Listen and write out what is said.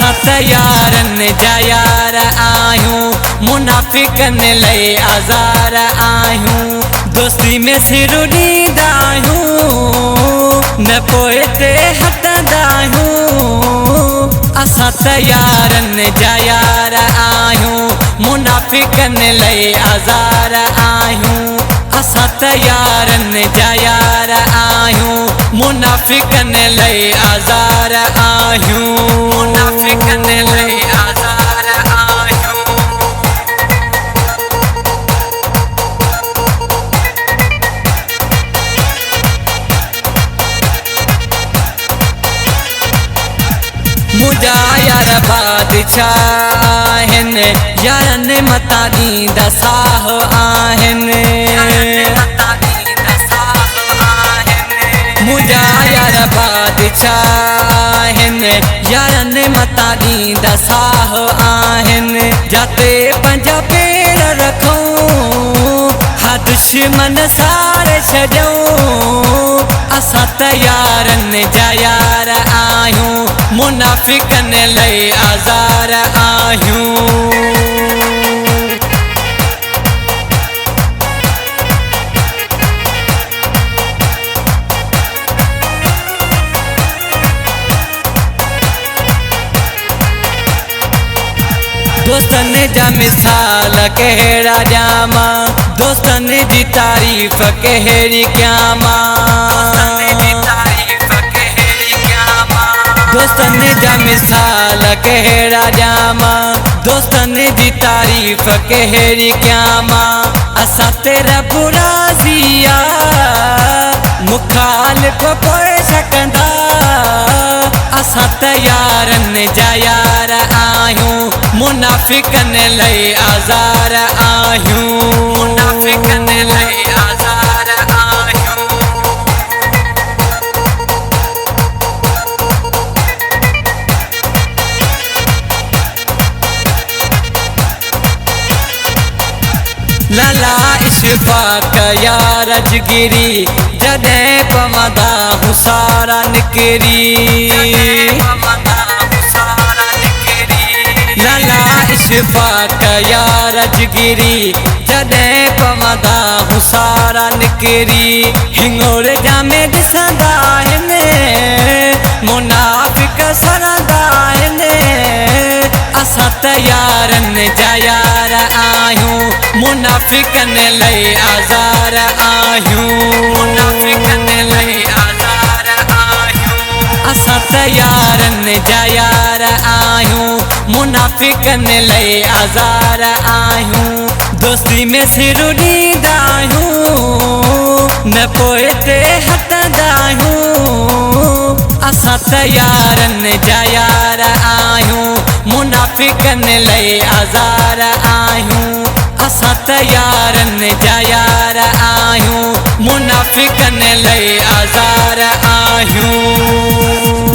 असां त यारनि जा यार आहियूं, मुनाफ़िकन लई आज़ार आहियूं। दोस्ती में सिर ॾींदा आहियूं, न पोइ ते हटंदा आहियूं। असां त यारनि जा यार आहियूं, मुनाफ़िकन लई आज़ार आहियूं। असां त यारनि जा यार आहियूं, मुनाफ़िकन लई आज़ार आहियूं। मुनाफ़िकन लई आज़ार आहियूं। मुंहिंजा यार बादशाह आहिनि, यारनि मथां ॾींदा साह आहिनि। मुंहिंजा यार बादशाह आहिनि, यारनि मथां ॾींदा साह आहिनि। जाते पंहिंजा पेर रखूं, हा दुश्मन सारे छॾूं। असां त यारनि जा यार आहियूं, मुनाफ़िकन लई आज़ार आहियूं। दोस्तनि जा मिसाल कहिड़ा ॾियां, दोस्तनि जी तारीफ़ कहिड़ी कयां। दोस्तनि जा मिसाल कहिड़ा ॾियां, दोस्तनि जी तारीफ़ कहिड़ी कयां। असां ते रब राज़ी आहे, मुखालिफ़ कोई सकंदा। असां त यारनि जा यार आहियूं, मुनाफ़िकन लई आज़ार आहियूं। मुनाफ़िकन लई आज़ार आहियूं। लाला इशफ़ाक़ यार जगिरी, जॾहिं पवंदा हुसारा निकिरी। लाला इशफ़ाक़ यार जगिरी, जॾहिं पवंदा हुसारा निकिरी। हिंगोर जामे ॾिसंदा आहिनि, मुनाफ़िक सरंदा आहिनि। असां त यारनि जा यार आहियूं, मुनाफ़िकन लई आज़ार आहियूं। मुनाफ़िकन लई आज़ार आहियूं। असां त यारनि जा यार आहियूं, मुनाफ़िकन लई आज़ार आहियूं। दोस्ती में सिर ॾींदा आहियूं, न पोइ ते हटंदा आहियूं। असां त यारनि जा यार आहियूं, मुनाफ़िकन लई आज़ार आहियूं। असां त यारनि जा यार आहियूं, मुनाफ़िकन लई आज़ार आहियूं।